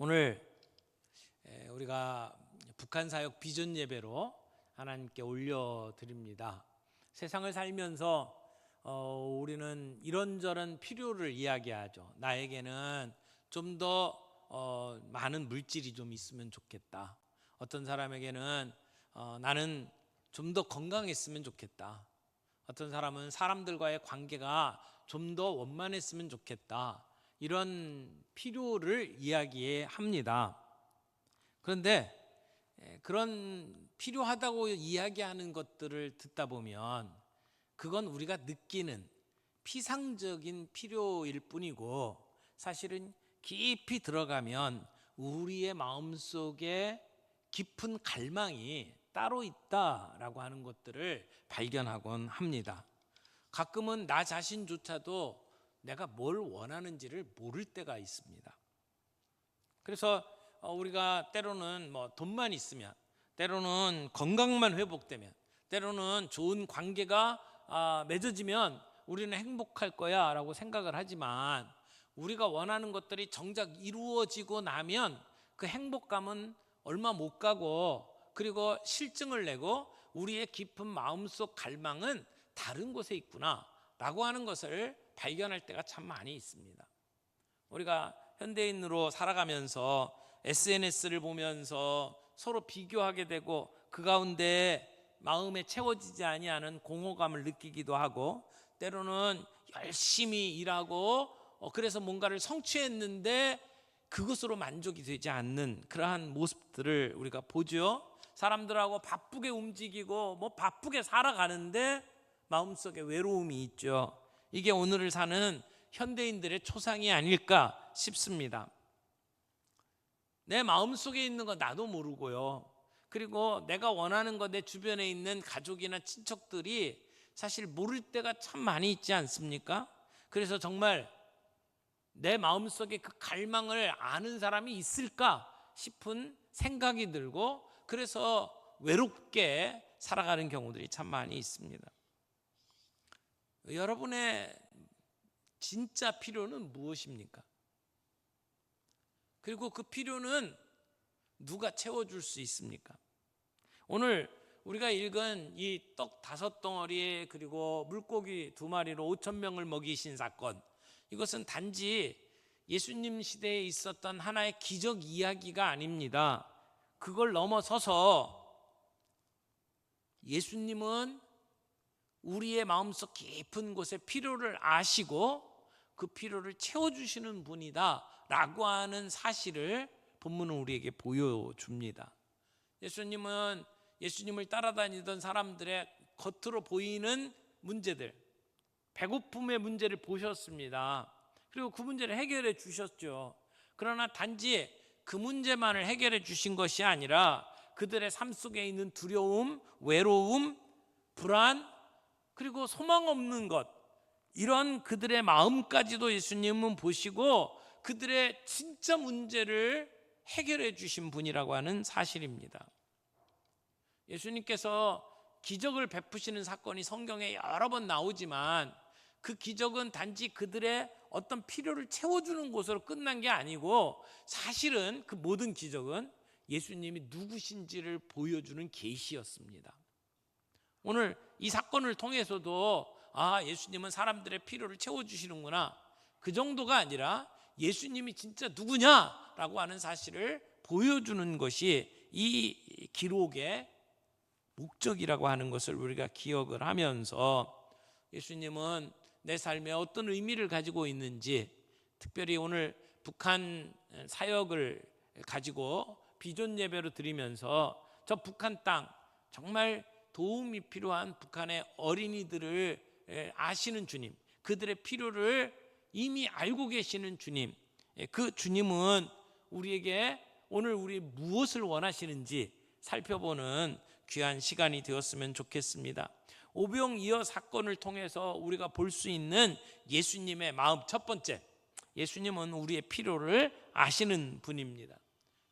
오늘 우리가 북한 사역 비전 예배로 하나님께 올려드립니다. 세상을 살면서 우리는 이런저런 필요를 이야기하죠. 나에게는 좀 더 많은 물질이 좀 있으면 좋겠다. 어떤 사람에게는 나는 좀 더 건강했으면 좋겠다. 어떤 사람은 사람들과의 관계가 좀 더 원만했으면 좋겠다. 이런 필요를 이야기합니다. 그런데 그런 필요하다고 이야기하는 것들을 듣다 보면 그건 우리가 느끼는 피상적인 필요일 뿐이고, 사실은 깊이 들어가면 우리의 마음속에 깊은 갈망이 따로 있다라고 하는 것들을 발견하곤 합니다. 가끔은 나 자신조차도 내가 뭘 원하는지를 모를 때가 있습니다. 그래서 우리가 때로는 돈만 있으면, 때로는 건강만 회복되면, 때로는 좋은 관계가 맺어지면 우리는 행복할 거야 라고 생각을 하지만, 우리가 원하는 것들이 정작 이루어지고 나면 그 행복감은 얼마 못 가고, 그리고 실증을 내고 우리의 깊은 마음속 갈망은 다른 곳에 있구나 라고 하는 것을 발견할 때가 참 많이 있습니다. 우리가 현대인으로 살아가면서 SNS를 보면서 서로 비교하게 되고, 그 가운데 마음에 채워지지 아니하는 공허감을 느끼기도 하고, 때로는 열심히 일하고 그래서 뭔가를 성취했는데 그것으로 만족이 되지 않는 그러한 모습들을 우리가 보죠. 사람들하고 바쁘게 움직이고 바쁘게 살아가는데 마음속에 외로움이 있죠. 이게 오늘을 사는 현대인들의 초상이 아닐까 싶습니다. 내 마음속에 있는 거 나도 모르고요. 그리고 내가 원하는 거 내 주변에 있는 가족이나 친척들이 사실 모를 때가 참 많이 있지 않습니까? 그래서 정말 내 마음속에 그 갈망을 아는 사람이 있을까 싶은 생각이 들고, 그래서 외롭게 살아가는 경우들이 참 많이 있습니다. 여러분의 진짜 필요는 무엇입니까? 그리고 그 필요는 누가 채워줄 수 있습니까? 오늘 우리가 읽은 이 떡 5덩어리 그리고 물고기 2마리로 5,000명을 먹이신 사건, 이것은 단지 예수님 시대에 있었던 하나의 기적 이야기가 아닙니다. 그걸 넘어서서 예수님은 우리의 마음속 깊은 곳에 필요를 아시고 그 필요를 채워주시는 분이다 라고 하는 사실을 본문은 우리에게 보여줍니다. 예수님을 따라다니던 사람들의 겉으로 보이는 문제들, 배고픔의 문제를 보셨습니다. 그리고 그 문제를 해결해 주셨죠. 그러나 단지 그 문제만을 해결해 주신 것이 아니라 그들의 삶 속에 있는 두려움, 외로움, 불안, 그리고 소망 없는 것, 이런 그들의 마음까지도 예수님은 보시고 그들의 진짜 문제를 해결해 주신 분이라고 하는 사실입니다. 예수님께서 기적을 베푸시는 사건이 성경에 여러 번 나오지만 그 기적은 단지 그들의 어떤 필요를 채워주는 것으로 끝난 게 아니고, 사실은 그 모든 기적은 예수님이 누구신지를 보여주는 계시였습니다. 오늘 이 사건을 통해서도 예수님은 사람들의 필요를 채워주시는구나, 그 정도가 아니라 예수님이 진짜 누구냐라고 하는 사실을 보여주는 것이 이 기록의 목적이라고 하는 것을 우리가 기억을 하면서, 예수님은 내 삶에 어떤 의미를 가지고 있는지, 특별히 오늘 북한 사역을 가지고 비전 예배로 드리면서 저 북한 땅, 정말 도움이 필요한 북한의 어린이들을 아시는 주님, 그들의 필요를 이미 알고 계시는 주님, 그 주님은 우리에게 오늘 우리 무엇을 원하시는지 살펴보는 귀한 시간이 되었으면 좋겠습니다. 오병이어 사건을 통해서 우리가 볼 수 있는 예수님의 마음, 첫 번째, 예수님은 우리의 필요를 아시는 분입니다.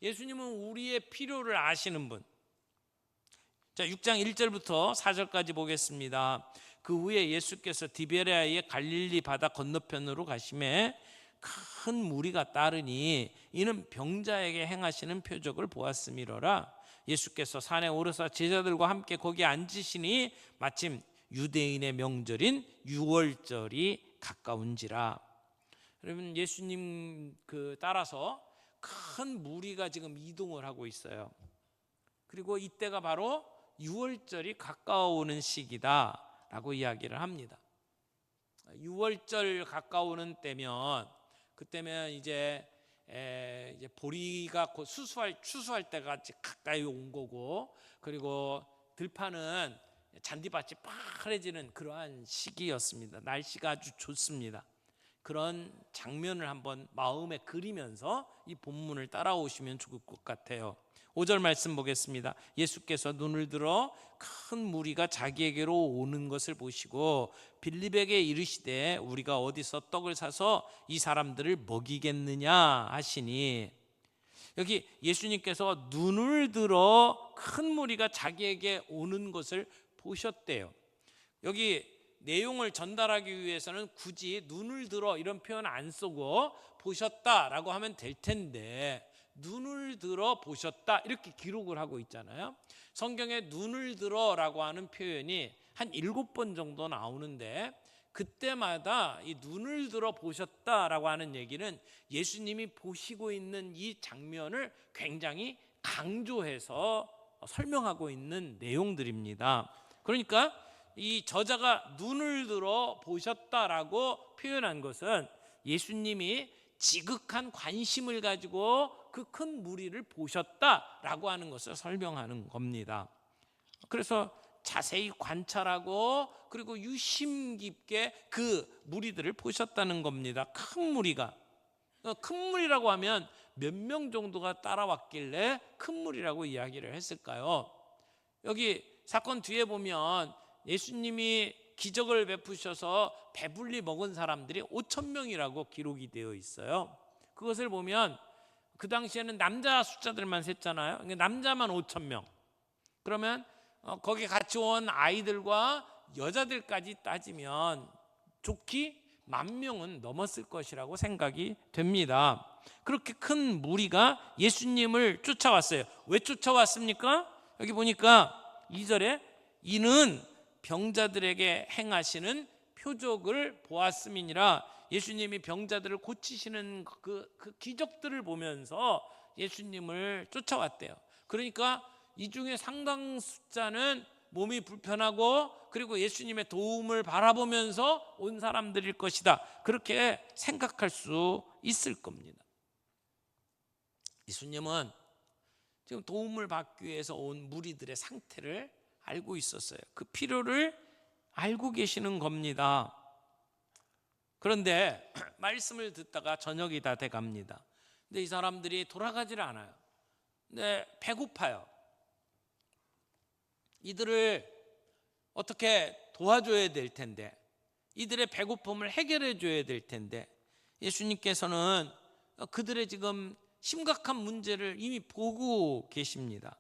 예수님은 우리의 필요를 아시는 분. 자, 6장 1절부터 4절까지 보겠습니다. 그 후에 예수께서 디베레아의 갈릴리 바다 건너편으로 가시매 큰 무리가 따르니 이는 병자에게 행하시는 표적을 보았음이로라. 예수께서 산에 오르사 제자들과 함께 거기 앉으시니 마침 유대인의 명절인 유월절이 가까운지라. 여러분, 예수님 따라서 큰 무리가 지금 이동을 하고 있어요. 그리고 이때가 바로 유월절이 가까워오는 시기다라고 이야기를 합니다. 유월절 가까우는 때면, 그때면 이제 보리가 곧 추수할 때가 가까이 온 거고, 그리고 들판은 잔디밭이 파래지는 그러한 시기였습니다. 날씨가 아주 좋습니다. 그런 장면을 한번 마음에 그리면서 이 본문을 따라오시면 좋을 것 같아요. 5절 말씀 보겠습니다. 예수께서 눈을 들어 큰 무리가 자기에게로 오는 것을 보시고 빌립에게 이르시되 우리가 어디서 떡을 사서 이 사람들을 먹이겠느냐 하시니, 여기 예수님께서 눈을 들어 큰 무리가 자기에게 오는 것을 보셨대요. 여기 내용을 전달하기 위해서는 굳이 눈을 들어 이런 표현 안 쓰고 보셨다라고 하면 될 텐데, 눈을 들어 보셨다 이렇게 기록을 하고 있잖아요. 성경에 눈을 들어라고 하는 표현이 한 7번 정도 나오는데, 그때마다 이 눈을 들어 보셨다라고 하는 얘기는 예수님이 보시고 있는 이 장면을 굉장히 강조해서 설명하고 있는 내용들입니다. 그러니까 이 저자가 눈을 들어 보셨다라고 표현한 것은 예수님이 지극한 관심을 가지고 그 큰 무리를 보셨다라고 하는 것을 설명하는 겁니다. 그래서 자세히 관찰하고 그리고 유심 깊게 그 무리들을 보셨다는 겁니다. 큰 무리가. 큰 무리라고 하면 몇 명 정도가 따라왔길래 큰 무리라고 이야기를 했을까요? 여기 사건 뒤에 보면 예수님이 기적을 베푸셔서 배불리 먹은 사람들이 5,000명이라고 기록이 되어 있어요. 그것을 보면 그 당시에는 남자 숫자들만 셌잖아요. 남자만 5,000명. 그러면 거기 같이 온 아이들과 여자들까지 따지면 좋기 10,000명은 넘었을 것이라고 생각이 됩니다. 그렇게 큰 무리가 예수님을 쫓아왔어요. 왜 쫓아왔습니까? 여기 보니까 2절에 이는 병자들에게 행하시는 표적을 보았음이니라. 예수님이 병자들을 고치시는 그 기적들을 보면서 예수님을 쫓아왔대요. 그러니까 이 중에 상당 숫자는 몸이 불편하고 그리고 예수님의 도움을 바라보면서 온 사람들일 것이다, 그렇게 생각할 수 있을 겁니다. 예수님은 지금 도움을 받기 위해서 온 무리들의 상태를 알고 있었어요. 그 필요를 알고 계시는 겁니다. 그런데 말씀을 듣다가 저녁이 다 돼갑니다. 근데 이 사람들이 돌아가질 않아요. 근데 배고파요. 이들을 어떻게 도와줘야 될 텐데, 이들의 배고픔을 해결해 줘야 될 텐데, 예수님께서는 그들의 지금 심각한 문제를 이미 보고 계십니다.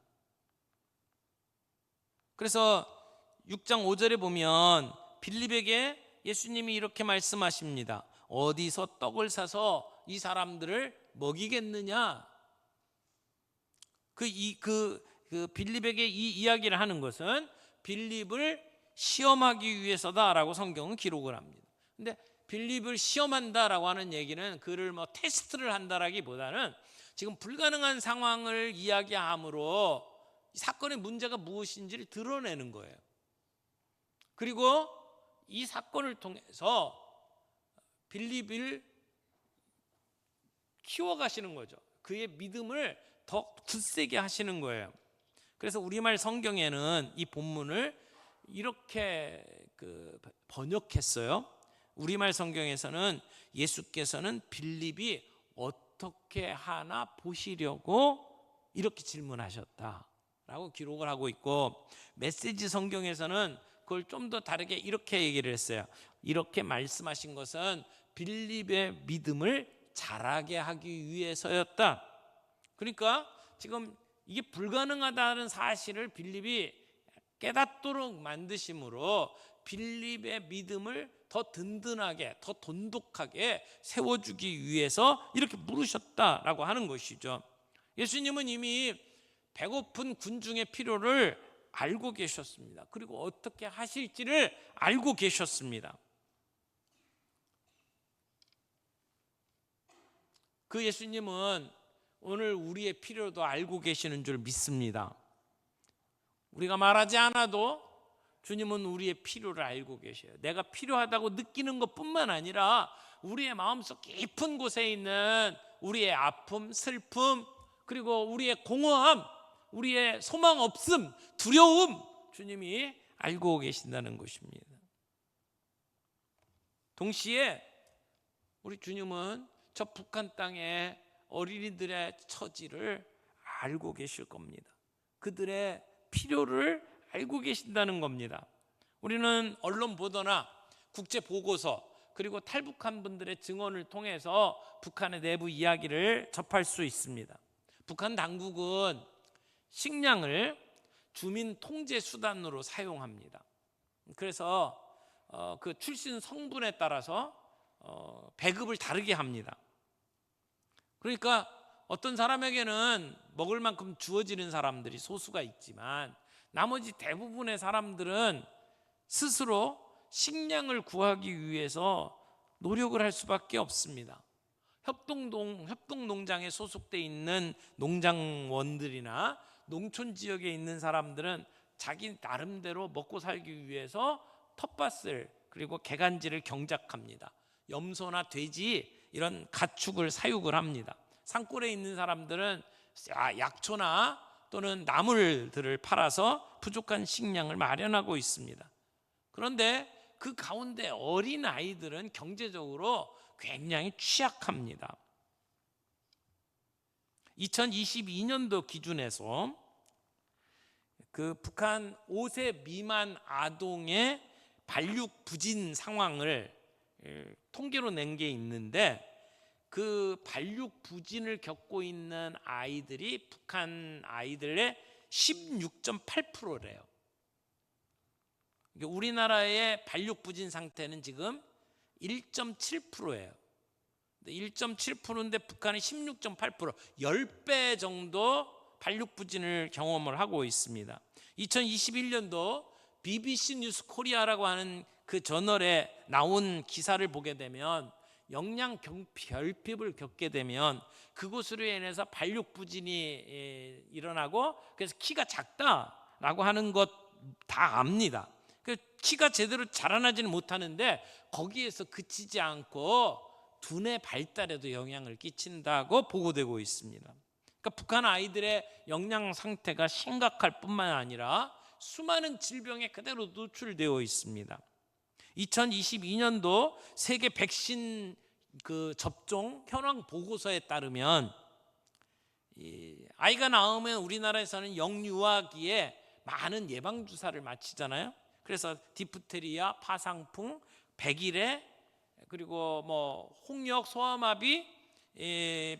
그래서 6장 5절에 보면 빌립에게 예수님이 이렇게 말씀하십니다. 어디서 떡을 사서 이 사람들을 먹이겠느냐? 빌립에게 이 이야기를 하는 것은 빌립을 시험하기 위해서다라고 성경은 기록을 합니다. 근데 빌립을 시험한다라고 하는 얘기는 그를 테스트를 한다라기보다는 지금 불가능한 상황을 이야기함으로 사건의 문제가 무엇인지를 드러내는 거예요. 그리고 이 사건을 통해서 빌립을 키워가시는 거죠. 그의 믿음을 더 굳세게 하시는 거예요. 그래서 우리말 성경에는 이 본문을 이렇게 번역했어요. 우리말 성경에서는 예수께서는 빌립이 어떻게 하나 보시려고 이렇게 질문하셨다라고 기록을 하고 있고, 메시지 성경에서는 그걸 좀 더 다르게 이렇게 얘기를 했어요. 이렇게 말씀하신 것은 빌립의 믿음을 자라게 하기 위해서였다. 그러니까 지금 이게 불가능하다는 사실을 빌립이 깨닫도록 만드심으로 빌립의 믿음을 더 든든하게, 더 돈독하게 세워주기 위해서 이렇게 물으셨다라고 하는 것이죠. 예수님은 이미 배고픈 군중의 필요를 알고 계셨습니다. 그리고 어떻게 하실지를 알고 계셨습니다. 그 예수님은 오늘 우리의 필요도 알고 계시는 줄 믿습니다. 우리가 말하지 않아도 주님은 우리의 필요를 알고 계셔요. 내가 필요하다고 느끼는 것뿐만 아니라 우리의 마음속 깊은 곳에 있는 우리의 아픔, 슬픔, 그리고 우리의 공허함, 우리의 소망 없음, 두려움, 주님이 알고 계신다는 것입니다. 동시에 우리 주님은 저 북한 땅의 어린이들의 처지를 알고 계실 겁니다. 그들의 필요를 알고 계신다는 겁니다. 우리는 언론 보도나 국제 보고서 그리고 탈북한 분들의 증언을 통해서 북한의 내부 이야기를 접할 수 있습니다. 북한 당국은 식량을 주민 통제 수단으로 사용합니다. 그래서 그 출신 성분에 따라서 배급을 다르게 합니다. 그러니까 어떤 사람에게는 먹을 만큼 주어지는 사람들이 소수가 있지만 나머지 대부분의 사람들은 스스로 식량을 구하기 위해서 노력을 할 수밖에 없습니다. 협동농장에 소속돼 있는 농장원들이나 농촌 지역에 있는 사람들은 자기 나름대로 먹고 살기 위해서 텃밭을 그리고 개간지를 경작합니다. 염소나 돼지 이런 가축을 사육을 합니다. 산골에 있는 사람들은 약초나 또는 나물들을 팔아서 부족한 식량을 마련하고 있습니다. 그런데 그 가운데 어린 아이들은 경제적으로 굉장히 취약합니다. 2022년도 기준에서 그 북한 5세 미만 아동의 발육 부진 상황을 통계로 낸 게 있는데 그 발육 부진을 겪고 있는 아이들이 북한 아이들의 16.8%래요. 우리나라의 발육 부진 상태는 지금 1.7%예요. 1.7%인데 북한이 16.8%, 10배 정도 발육 부진을 경험을 하고 있습니다. 2021년도 BBC 뉴스 코리아라고 하는 그 저널에 나온 기사를 보게 되면 영양 결핍을 겪게 되면 그것으로 인해서 발육 부진이 일어나고 그래서 키가 작다라고 하는 것 다 압니다. 키가 제대로 자라나지는 못하는데 거기에서 그치지 않고 두뇌 발달에도 영향을 끼친다고 보고되고 있습니다. 그러니까 북한 아이들의 영양 상태가 심각할 뿐만 아니라 수많은 질병에 그대로 노출되어 있습니다. 2022년도 세계 백신 접종 현황 보고서에 따르면 아이가 나오면 우리나라에서는 영유아기에 많은 예방 주사를 마치잖아요. 그래서 디프테리아, 파상풍, 백일해, 그리고 홍역, 소아마비,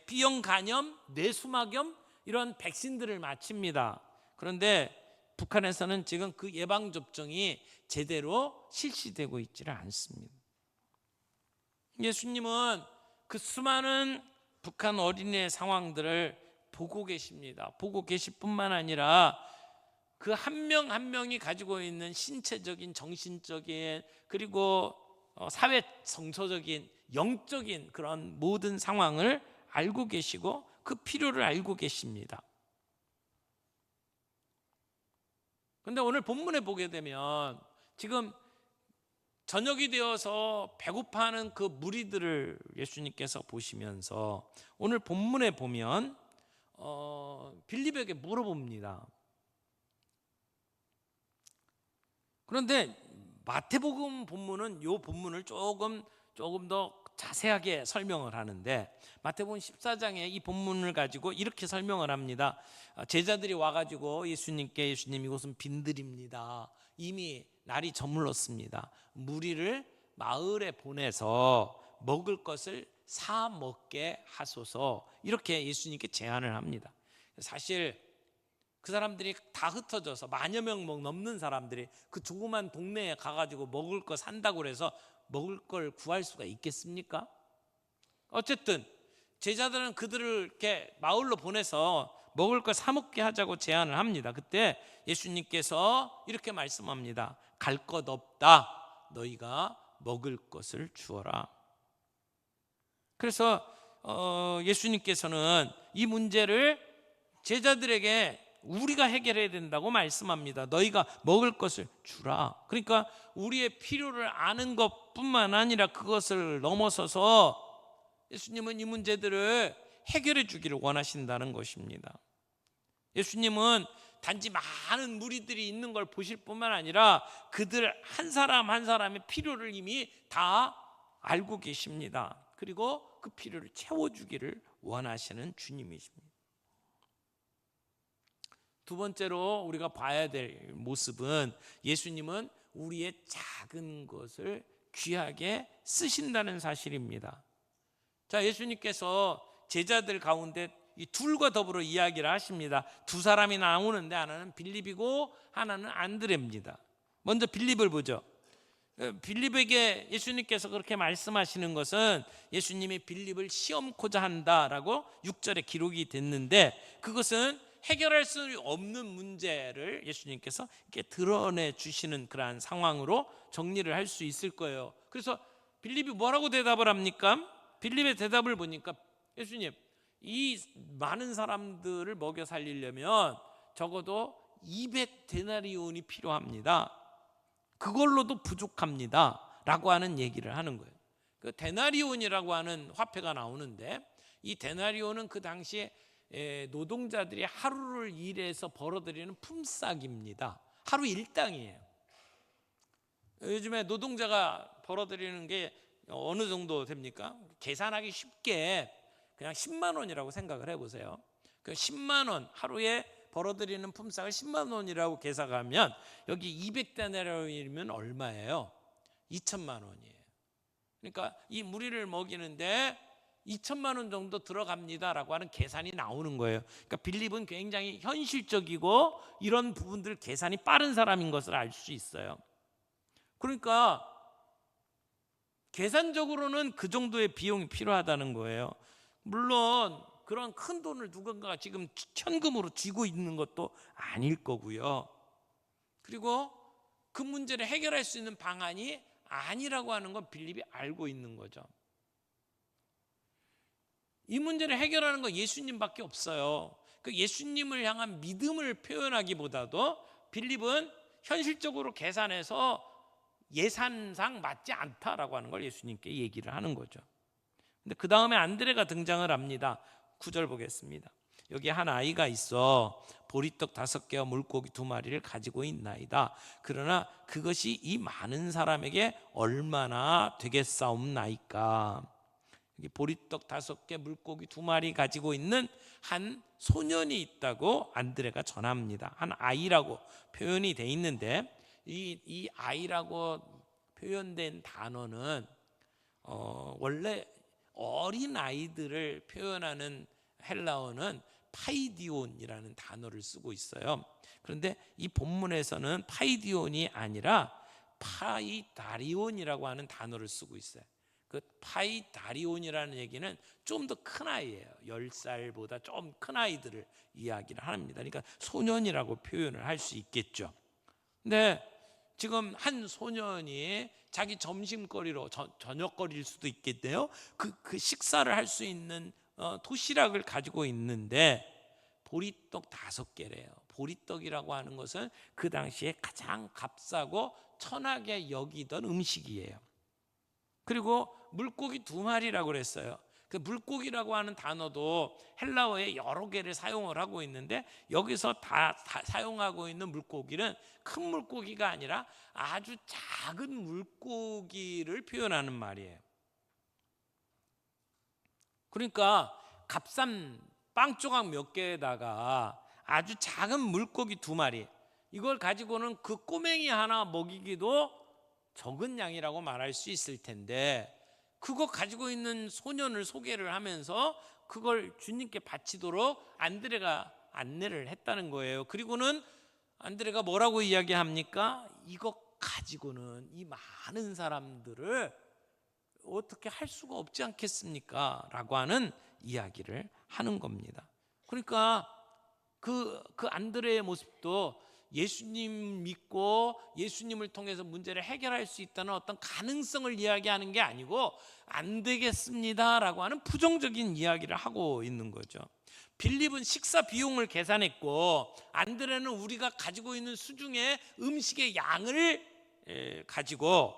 B형 간염, 뇌수막염 이런 백신들을 마칩니다. 그런데 북한에서는 지금 그 예방 접종이 제대로 실시되고 있지를 않습니다. 예수님은 그 수많은 북한 어린이의 상황들을 보고 계십니다. 보고 계실 뿐만 아니라 그 한 명 한 명이 가지고 있는 신체적인, 정신적인, 그리고 사회 정서적인, 영적인 그런 모든 상황을 알고 계시고 그 필요를 알고 계십니다. 그런데 오늘 본문에 보게 되면 지금 저녁이 되어서 배고파하는 그 무리들을 예수님께서 보시면서 오늘 본문에 보면 빌립에게 물어봅니다. 그런데 마태복음 본문은 이 본문을 조금 더 자세하게 설명을 하는데 마태복음 14장에 이 본문을 가지고 이렇게 설명을 합니다. 제자들이 와가지고 예수님께 예수님 이곳은 빈들입니다. 이미 날이 저물렀습니다. 무리를 마을에 보내서 먹을 것을 사 먹게 하소서 이렇게 예수님께 제안을 합니다. 사실 그 사람들이 다 흩어져서 만여 명 넘는 사람들이 그 조그만 동네에 가가지고 먹을 거 산다고 해서 먹을 걸 구할 수가 있겠습니까? 어쨌든 제자들은 그들을 이렇게 마을로 보내서 먹을 걸 사 먹게 하자고 제안을 합니다. 그때 예수님께서 이렇게 말씀합니다. 갈 것 없다. 너희가 먹을 것을 주어라. 그래서 예수님께서는 이 문제를 제자들에게 우리가 해결해야 된다고 말씀합니다. 너희가 먹을 것을 주라. 그러니까 우리의 필요를 아는 것뿐만 아니라 그것을 넘어서서 예수님은 이 문제들을 해결해 주기를 원하신다는 것입니다. 예수님은 단지 많은 무리들이 있는 걸 보실 뿐만 아니라 그들 한 사람 한 사람의 필요를 이미 다 알고 계십니다. 그리고 그 필요를 채워주기를 원하시는 주님이십니다. 두 번째로 우리가 봐야 될 모습은 예수님은 우리의 작은 것을 귀하게 쓰신다는 사실입니다. 자, 예수님께서 제자들 가운데 이 둘과 더불어 이야기를 하십니다. 두 사람이 나오는데 하나는 빌립이고 하나는 안드레입니다. 먼저 빌립을 보죠. 빌립에게 예수님께서 그렇게 말씀하시는 것은 예수님이 빌립을 시험코자 한다라고 6절에 기록이 됐는데, 그것은 해결할 수 없는 문제를 예수님께서 이렇게 드러내 주시는 그러한 상황으로 정리를 할 수 있을 거예요. 그래서 빌립이 뭐라고 대답을 합니까? 빌립의 대답을 보니까 예수님, 이 많은 사람들을 먹여 살리려면 적어도 200데나리온이 필요합니다. 그걸로도 부족합니다 라고 하는 얘기를 하는 거예요. 그 데나리온이라고 하는 화폐가 나오는데, 이 데나리온은 그 당시에 노동자들이 하루를 일해서 벌어들이는 품삯입니다. 하루 일당이에요. 요즘에 노동자가 벌어들이는 게 어느 정도 됩니까? 계산하기 쉽게 그냥 10만 원이라고 생각을 해보세요. 그 10만 원 하루에 벌어들이는 품삯을 10만 원이라고 계산하면 여기 200데나리온이면 얼마예요? 2천만 원이에요. 그러니까 이 무리를 먹이는데 2천만 원 정도 들어갑니다라고 하는 계산이 나오는 거예요. 그러니까 빌립은 굉장히 현실적이고 이런 부분들 계산이 빠른 사람인 것을 알 수 있어요. 그러니까 계산적으로는 그 정도의 비용이 필요하다는 거예요. 물론 그런 큰 돈을 누군가가 지금 현금으로 쥐고 있는 것도 아닐 거고요. 그리고 그 문제를 해결할 수 있는 방안이 아니라고 하는 건 빌립이 알고 있는 거죠. 이 문제를 해결하는 건 예수님밖에 없어요. 그 예수님을 향한 믿음을 표현하기보다도 빌립은 현실적으로 계산해서 예산상 맞지 않다라고 하는 걸 예수님께 얘기를 하는 거죠. 근데 그 다음에 안드레가 등장을 합니다. 9절 보겠습니다. 여기 한 아이가 있어 보리떡 5개와 물고기 2마리를 가지고 있나이다. 그러나 그것이 이 많은 사람에게 얼마나 되겠사옵나이까. 여기 보리떡 5개 물고기 2마리 가지고 있는 한 소년이 있다고 안드레가 전합니다. 한 아이라고 표현이 돼 있는데 이 아이라고 표현된 단어는 원래 어린 아이들을 표현하는 헬라어는 파이디온이라는 단어를 쓰고 있어요. 그런데 이 본문에서는 파이디온이 아니라 파이다리온이라고 하는 단어를 쓰고 있어요. 그 파이다리온이라는 얘기는 좀 더 큰 아이예요. 10살보다 좀 큰 아이들을 이야기를 합니다. 그러니까 소년이라고 표현을 할 수 있겠죠. 근데 지금 한 소년이 자기 점심거리로 저녁거리일 수도 있겠네요. 그 식사를 할 수 있는 도시락을 가지고 있는데 보리떡 5개래요. 보리떡이라고 하는 것은 그 당시에 가장 값싸고 천하게 여기던 음식이에요. 그리고 물고기 2마리라고 그랬어요. 그 물고기라고 하는 단어도 헬라어에 여러 개를 사용을 하고 있는데 여기서 다 사용하고 있는 물고기는 큰 물고기가 아니라 아주 작은 물고기를 표현하는 말이에요. 그러니까 값싼 빵 조각 몇 개에다가 아주 작은 물고기 2마리, 이걸 가지고는 그 꼬맹이 하나 먹이기도 적은 양이라고 말할 수 있을 텐데, 그거 가지고 있는 소년을 소개를 하면서 그걸 주님께 바치도록 안드레가 안내를 했다는 거예요. 그리고는 안드레가 뭐라고 이야기합니까? 이거 가지고는 이 많은 사람들을 어떻게 할 수가 없지 않겠습니까? 라고 하는 이야기를 하는 겁니다. 그러니까 그 안드레의 모습도 예수님 믿고 예수님을 통해서 문제를 해결할 수 있다는 어떤 가능성을 이야기하는 게 아니고 안 되겠습니다라고 하는 부정적인 이야기를 하고 있는 거죠. 빌립은 식사 비용을 계산했고 안드레는 우리가 가지고 있는 수중의 음식의 양을 가지고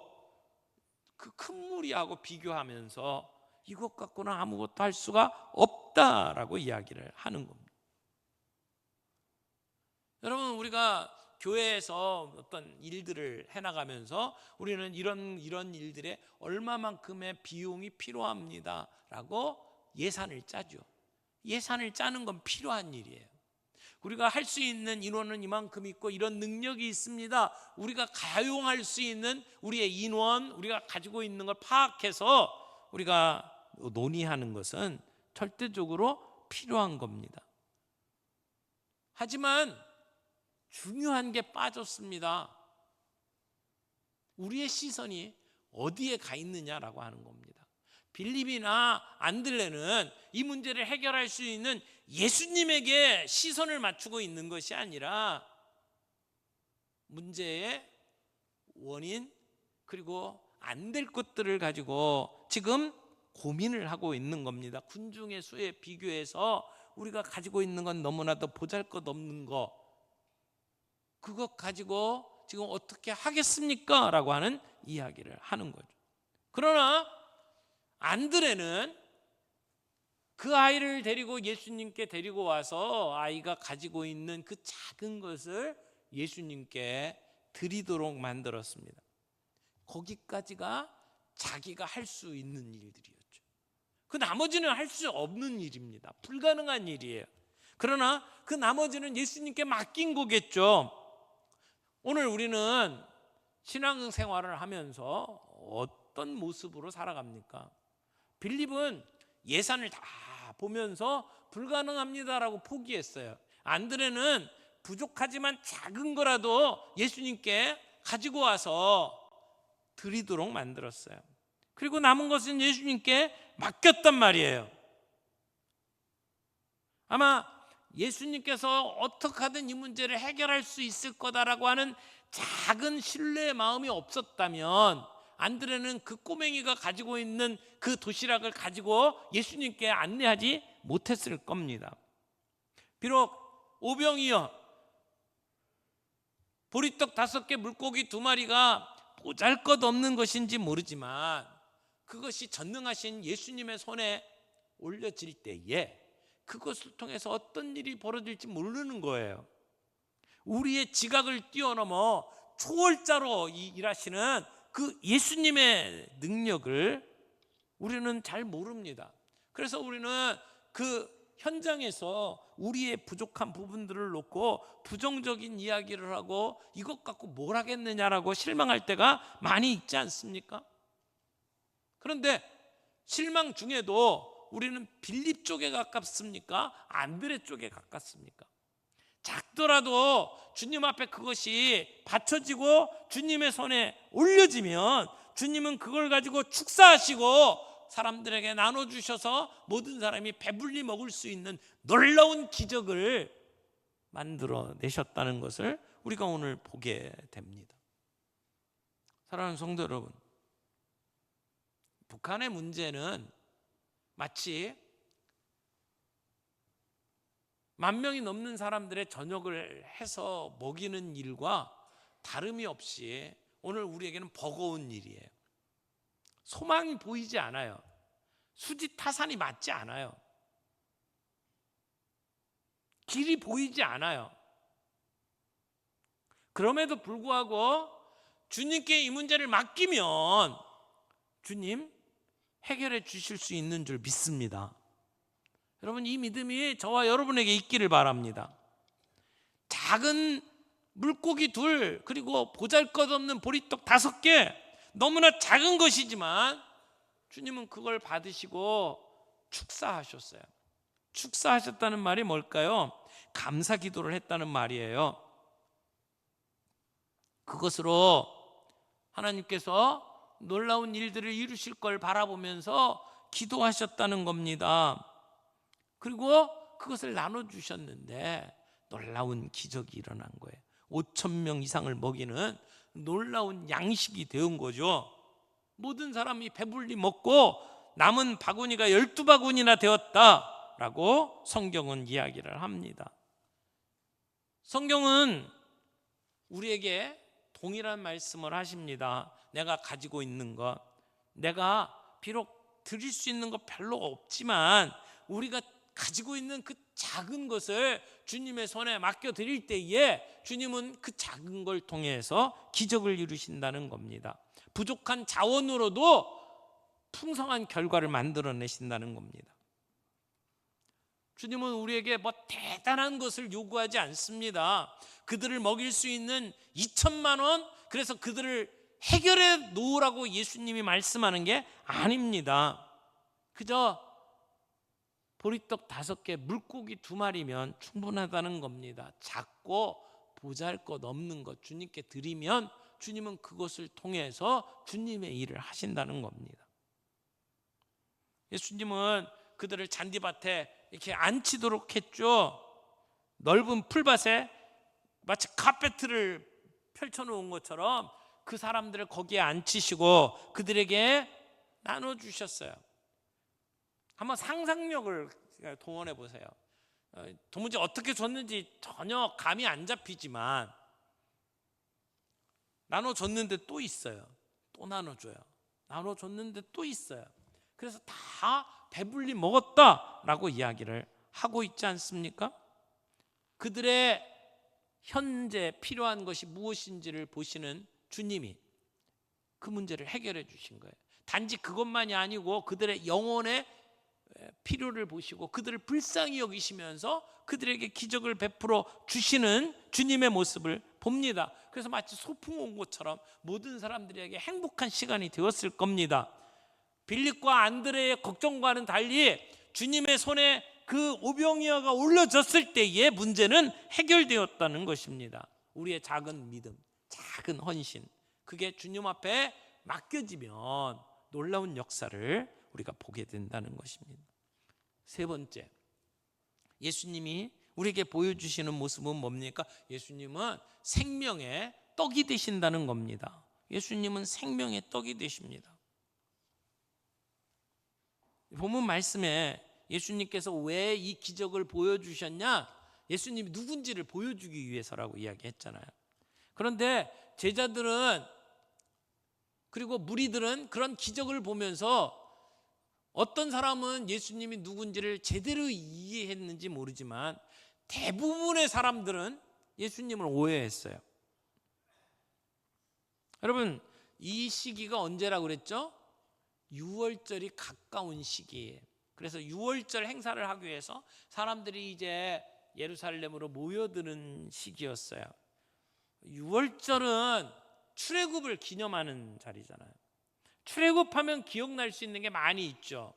그 큰 무리하고 비교하면서 이것 갖고는 아무것도 할 수가 없다라고 이야기를 하는 겁니다. 여러분, 우리가 교회에서 어떤 일들을 해나가면서 우리는 이런 일들에 얼마만큼의 비용이 필요합니다라고 예산을 짜죠. 예산을 짜는 건 필요한 일이에요. 우리가 할 수 있는 인원은 이만큼 있고 이런 능력이 있습니다. 우리가 가용할 수 있는 우리의 인원, 우리가 가지고 있는 걸 파악해서 우리가 논의하는 것은 절대적으로 필요한 겁니다. 하지만 중요한 게 빠졌습니다. 우리의 시선이 어디에 가 있느냐라고 하는 겁니다. 빌립이나 안드레는 이 문제를 해결할 수 있는 예수님에게 시선을 맞추고 있는 것이 아니라 문제의 원인 그리고 안 될 것들을 가지고 지금 고민을 하고 있는 겁니다. 군중의 수에 비교해서 우리가 가지고 있는 건 너무나도 보잘것없는 거, 그것 가지고 지금 어떻게 하겠습니까? 라고 하는 이야기를 하는 거죠. 그러나 안드레는 그 아이를 데리고 예수님께 데리고 와서 아이가 가지고 있는 그 작은 것을 예수님께 드리도록 만들었습니다. 거기까지가 자기가 할 수 있는 일들이었죠. 그 나머지는 할 수 없는 일입니다. 불가능한 일이에요. 그러나 그 나머지는 예수님께 맡긴 거겠죠. 오늘 우리는 신앙생활을 하면서 어떤 모습으로 살아갑니까? 빌립은 예산을 다 보면서 불가능합니다라고 포기했어요. 안드레는 부족하지만 작은 거라도 예수님께 가지고 와서 드리도록 만들었어요. 그리고 남은 것은 예수님께 맡겼단 말이에요. 아마 예수님께서 어떻게 하든 이 문제를 해결할 수 있을 거다라고 하는 작은 신뢰의 마음이 없었다면 안드레는 그 꼬맹이가 가지고 있는 그 도시락을 가지고 예수님께 안내하지 못했을 겁니다. 비록 오병이어 보리떡 5개 물고기 2마리가 보잘것없는 것인지 모르지만 그것이 전능하신 예수님의 손에 올려질 때에 그것을 통해서 어떤 일이 벌어질지 모르는 거예요. 우리의 지각을 뛰어넘어 초월자로 일하시는 그 예수님의 능력을 우리는 잘 모릅니다. 그래서 우리는 그 현장에서 우리의 부족한 부분들을 놓고 부정적인 이야기를 하고 이것 갖고 뭘 하겠느냐라고 실망할 때가 많이 있지 않습니까? 그런데 실망 중에도 우리는 빌립 쪽에 가깝습니까? 안드레 쪽에 가깝습니까? 작더라도 주님 앞에 그것이 받쳐지고 주님의 손에 올려지면 주님은 그걸 가지고 축사하시고 사람들에게 나눠주셔서 모든 사람이 배불리 먹을 수 있는 놀라운 기적을 만들어내셨다는 것을 우리가 오늘 보게 됩니다. 사랑하는 성도 여러분, 북한의 문제는 마치 10,000명이 넘는 사람들의 저녁을 해서 먹이는 일과 다름이 없이 오늘 우리에게는 버거운 일이에요. 소망이 보이지 않아요. 수지타산이 맞지 않아요. 길이 보이지 않아요. 그럼에도 불구하고 주님께 이 문제를 맡기면 주님 해결해 주실 수 있는 줄 믿습니다. 여러분, 이 믿음이 저와 여러분에게 있기를 바랍니다. 작은 물고기 2 그리고 보잘것없는 보리떡 5개, 너무나 작은 것이지만 주님은 그걸 받으시고 축사하셨어요. 축사하셨다는 말이 뭘까요? 감사 기도를 했다는 말이에요. 그것으로 하나님께서 놀라운 일들을 이루실 걸 바라보면서 기도하셨다는 겁니다. 그리고 그것을 나눠주셨는데 놀라운 기적이 일어난 거예요. 5,000명 이상을 먹이는 놀라운 양식이 되은 거죠. 모든 사람이 배불리 먹고 남은 바구니가 12바구니나 되었다라고 성경은 이야기를 합니다. 성경은 우리에게 동일한 말씀을 하십니다. 내가 가지고 있는 것, 내가 비록 드릴 수 있는 것 별로 없지만 우리가 가지고 있는 그 작은 것을 주님의 손에 맡겨드릴 때에 주님은 그 작은 걸 통해서 기적을 이루신다는 겁니다. 부족한 자원으로도 풍성한 결과를 만들어내신다는 겁니다. 주님은 우리에게 뭐 대단한 것을 요구하지 않습니다. 그들을 먹일 수 있는 2천만 원, 그래서 그들을 해결해 놓으라고 예수님이 말씀하는 게 아닙니다. 그저 보리떡 5개, 물고기 2마리면 충분하다는 겁니다. 작고 보잘것없는 것 주님께 드리면 주님은 그것을 통해서 주님의 일을 하신다는 겁니다. 예수님은 그들을 잔디밭에 이렇게 앉히도록 했죠. 넓은 풀밭에 마치 카페트를 펼쳐놓은 것처럼 그 사람들을 거기에 앉히시고 그들에게 나눠주셨어요. 한번 상상력을 동원해 보세요. 도무지 어떻게 줬는지 전혀 감이 안 잡히지만 나눠줬는데 또 있어요. 또 나눠줘요. 나눠줬는데 또 있어요. 그래서 다 배불리 먹었다라고 이야기를 하고 있지 않습니까? 그들의 현재 필요한 것이 무엇인지를 보시는 주님이 그 문제를 해결해 주신 거예요. 단지 그것만이 아니고 그들의 영혼의 필요를 보시고 그들을 불쌍히 여기시면서 그들에게 기적을 베풀어 주시는 주님의 모습을 봅니다. 그래서 마치 소풍 온 것처럼 모든 사람들에게 행복한 시간이 되었을 겁니다. 빌립과 안드레의 걱정과는 달리 주님의 손에 그 오병이어가 올려졌을 때의 문제는 해결되었다는 것입니다. 우리의 작은 믿음, 작은 헌신, 그게 주님 앞에 맡겨지면 놀라운 역사를 우리가 보게 된다는 것입니다. 세 번째, 예수님이 우리에게 보여주시는 모습은 뭡니까? 예수님은 생명의 떡이 되신다는 겁니다. 예수님은 생명의 떡이 되십니다. 본문 말씀에 예수님께서 왜 이 기적을 보여주셨냐? 예수님이 누군지를 보여주기 위해서라고 이야기했잖아요. 그런데 제자들은 그리고 무리들은 그런 기적을 보면서 어떤 사람은 예수님이 누군지를 제대로 이해했는지 모르지만 대부분의 사람들은 예수님을 오해했어요. 여러분, 이 시기가 언제라고 그랬죠? 유월절이 가까운 시기예요. 그래서 유월절 행사를 하기 위해서 사람들이 이제 예루살렘으로 모여드는 시기였어요. 유월절은 출애굽을 기념하는 자리잖아요. 출애굽하면 기억날 수 있는 게 많이 있죠.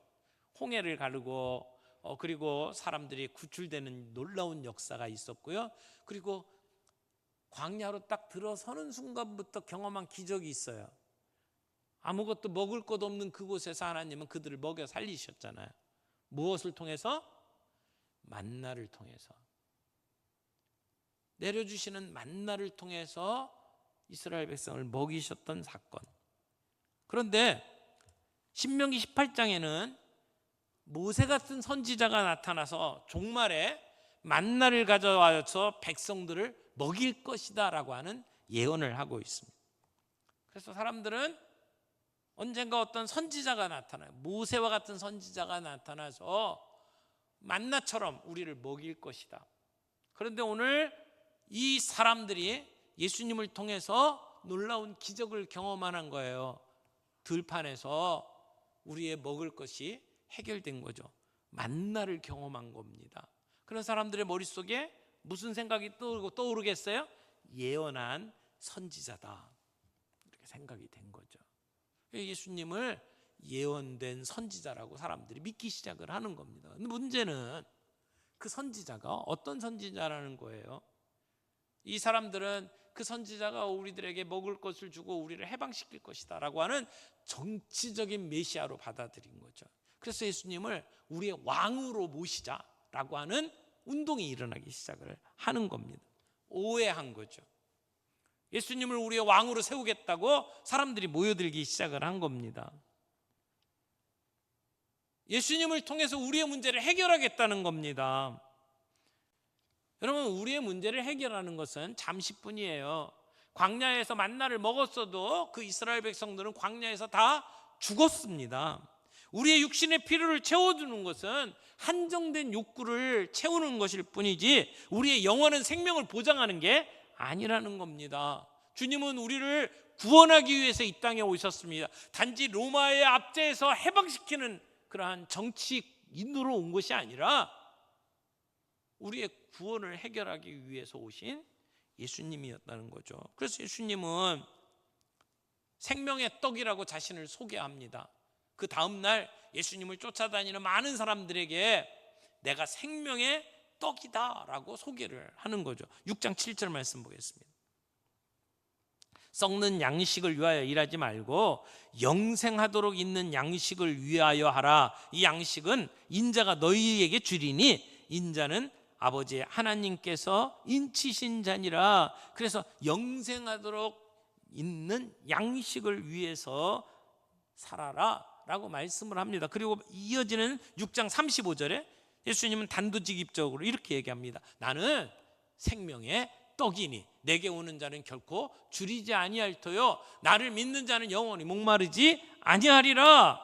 홍해를 가르고 그리고 사람들이 구출되는 놀라운 역사가 있었고요. 그리고 광야로 딱 들어서는 순간부터 경험한 기적이 있어요. 아무것도 먹을 것 없는 그곳에서 하나님은 그들을 먹여 살리셨잖아요. 무엇을 통해서? 만나를 통해서. 내려주시는 만나를 통해서 이스라엘 백성을 먹이셨던 사건. 그런데 신명기 18장에는 모세 같은 선지자가 나타나서 종말에 만나를 가져와서 백성들을 먹일 것이다 라고 하는 예언을 하고 있습니다. 그래서 사람들은 언젠가 어떤 선지자가 나타나요. 모세와 같은 선지자가 나타나서 만나처럼 우리를 먹일 것이다. 그런데 오늘 이 사람들이 예수님을 통해서 놀라운 기적을 경험하는 거예요. 들판에서 우리의 먹을 것이 해결된 거죠. 만나를 경험한 겁니다. 그런 사람들의 머릿속에 무슨 생각이 떠오르겠어요? 예언한 선지자다, 이렇게 생각이 된 거죠. 예수님을 예언된 선지자라고 사람들이 믿기 시작을 하는 겁니다. 근데 문제는 그 선지자가 어떤 선지자라는 거예요. 이 사람들은 그 선지자가 우리들에게 먹을 것을 주고 우리를 해방시킬 것이다 라고 하는 정치적인 메시아로 받아들인 거죠. 그래서 예수님을 우리의 왕으로 모시자라고 하는 운동이 일어나기 시작을 하는 겁니다. 오해한 거죠. 예수님을 우리의 왕으로 세우겠다고 사람들이 모여들기 시작을 한 겁니다. 예수님을 통해서 우리의 문제를 해결하겠다는 겁니다. 여러분, 우리의 문제를 해결하는 것은 잠시뿐이에요. 광야에서 만나를 먹었어도 그 이스라엘 백성들은 광야에서 다 죽었습니다. 우리의 육신의 필요를 채워주는 것은 한정된 욕구를 채우는 것일 뿐이지 우리의 영원한 생명을 보장하는 게 아니라는 겁니다. 주님은 우리를 구원하기 위해서 이 땅에 오셨습니다. 단지 로마의 압제에서 해방시키는 그러한 정치인으로 온 것이 아니라 우리의 구원을 해결하기 위해서 오신 예수님이었다는 거죠. 그래서 예수님은 생명의 떡이라고 자신을 소개합니다. 그 다음날 예수님을 쫓아다니는 많은 사람들에게 내가 생명의 떡이다 라고 소개를 하는 거죠. 6장 7절 말씀 보겠습니다. 썩는 양식을 위하여 일하지 말고 영생하도록 있는 양식을 위하여 하라. 이 양식은 인자가 너희에게 주리니 인자는 아버지 하나님께서 인치신 자니라. 그래서 영생하도록 있는 양식을 위해서 살아라 라고 말씀을 합니다. 그리고 이어지는 6장 35절에 예수님은 단도직입적으로 이렇게 얘기합니다. 나는 생명의 떡이니 내게 오는 자는 결코 줄이지 아니할 터요 나를 믿는 자는 영원히 목마르지 아니하리라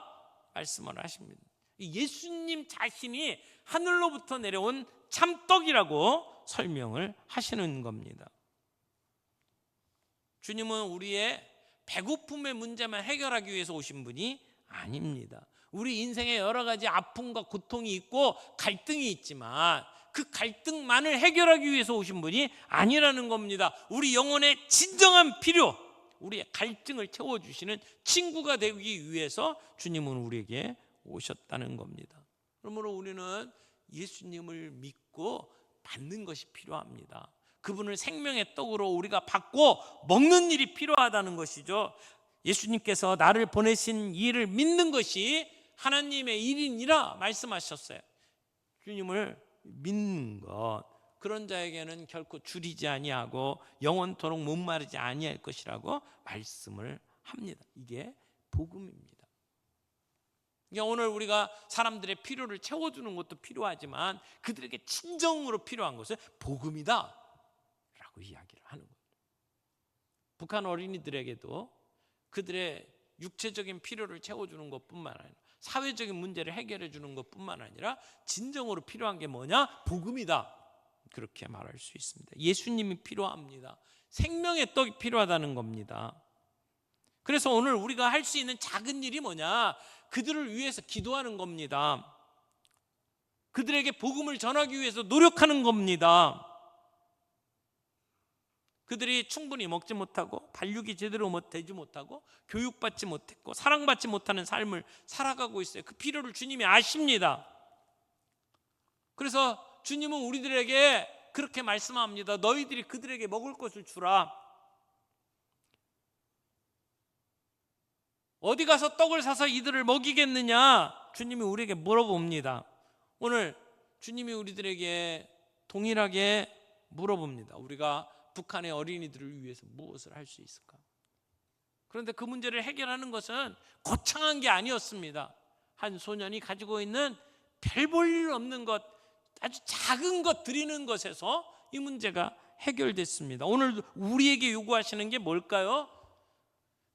말씀을 하십니다. 예수님 자신이 하늘로부터 내려온 참떡이라고 설명을 하시는 겁니다. 주님은 우리의 배고픔의 문제만 해결하기 위해서 오신 분이 아닙니다. 우리 인생에 여러 가지 아픔과 고통이 있고 갈등이 있지만 그 갈등만을 해결하기 위해서 오신 분이 아니라는 겁니다. 우리 영혼의 진정한 필요, 우리의 갈증을 채워주시는 친구가 되기 위해서 주님은 우리에게 오셨다는 겁니다. 그러므로 우리는 예수님을 믿고 받는 것이 필요합니다. 그분을 생명의 떡으로 우리가 받고 먹는 일이 필요하다는 것이죠. 예수님께서 나를 보내신 이를 믿는 것이 하나님의 일이니라 말씀하셨어요. 주님을 믿는 것, 그런 자에게는 결코 줄이지 아니하고 영원토록 목마르지 아니할 것이라고 말씀을 합니다. 이게 복음입니다. 오늘 우리가 사람들의 필요를 채워주는 것도 필요하지만 그들에게 진정으로 필요한 것은 복음이다 라고 이야기를 하는 거예요. 북한 어린이들에게도 그들의 육체적인 필요를 채워주는 것뿐만 아니라 사회적인 문제를 해결해 주는 것뿐만 아니라 진정으로 필요한 게 뭐냐? 복음이다, 그렇게 말할 수 있습니다. 예수님이 필요합니다. 생명의 떡이 필요하다는 겁니다. 그래서 오늘 우리가 할 수 있는 작은 일이 뭐냐? 그들을 위해서 기도하는 겁니다. 그들에게 복음을 전하기 위해서 노력하는 겁니다. 그들이 충분히 먹지 못하고 발육이 제대로 되지 못하고 교육받지 못했고 사랑받지 못하는 삶을 살아가고 있어요. 그 필요를 주님이 아십니다. 그래서 주님은 우리들에게 그렇게 말씀합니다. 너희들이 그들에게 먹을 것을 주라. 어디 가서 떡을 사서 이들을 먹이겠느냐? 주님이 우리에게 물어봅니다. 오늘 주님이 우리들에게 동일하게 물어봅니다. 우리가 북한의 어린이들을 위해서 무엇을 할 수 있을까? 그런데 그 문제를 해결하는 것은 거창한 게 아니었습니다. 한 소년이 가지고 있는 별 볼 일 없는 것, 아주 작은 것 드리는 것에서 이 문제가 해결됐습니다. 오늘 우리에게 요구하시는 게 뭘까요?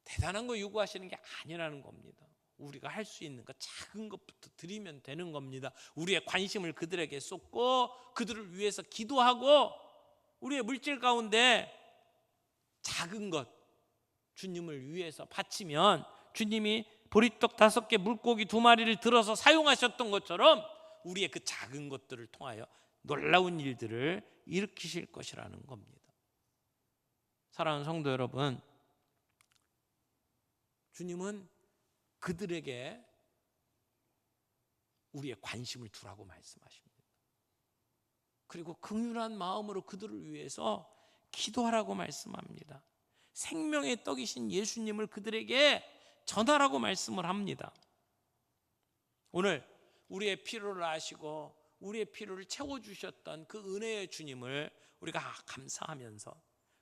대단한 거 요구하시는 게 아니라는 겁니다. 우리가 할 수 있는 것, 작은 것부터 드리면 되는 겁니다. 우리의 관심을 그들에게 쏟고 그들을 위해서 기도하고 우리의 물질 가운데 작은 것 주님을 위해서 바치면 주님이 보리떡 5개 물고기 2마리를 들어서 사용하셨던 것처럼 우리의 그 작은 것들을 통하여 놀라운 일들을 일으키실 것이라는 겁니다. 사랑하는 성도 여러분, 주님은 그들에게 우리의 관심을 두라고 말씀하십니다. 그리고 긍휼한 마음으로 그들을 위해서 기도하라고 말씀합니다. 생명의 떡이신 예수님을 그들에게 전하라고 말씀을 합니다. 오늘 우리의 필요를 아시고 우리의 필요를 채워주셨던 그 은혜의 주님을 우리가 감사하면서,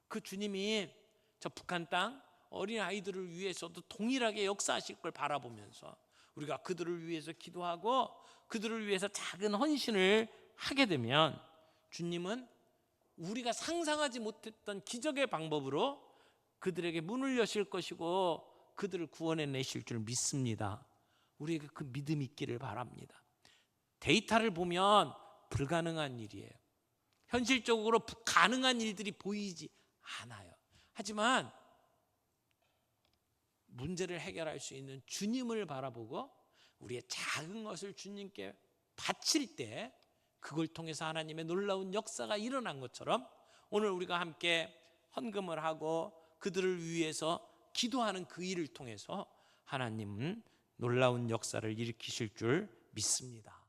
그 주님이 저 북한 땅 어린아이들을 위해서도 동일하게 역사하실 걸 바라보면서 우리가 그들을 위해서 기도하고 그들을 위해서 작은 헌신을 하게 되면 주님은 우리가 상상하지 못했던 기적의 방법으로 그들에게 문을 여실 것이고 그들을 구원해 내실 줄 믿습니다. 우리에게 그 믿음이 있기를 바랍니다. 데이터를 보면 불가능한 일이에요. 현실적으로 가능한 일들이 보이지 않아요. 하지만 문제를 해결할 수 있는 주님을 바라보고 우리의 작은 것을 주님께 바칠 때 그걸 통해서 하나님의 놀라운 역사가 일어난 것처럼 오늘 우리가 함께 헌금을 하고 그들을 위해서 기도하는 그 일을 통해서 하나님은 놀라운 역사를 일으키실 줄 믿습니다.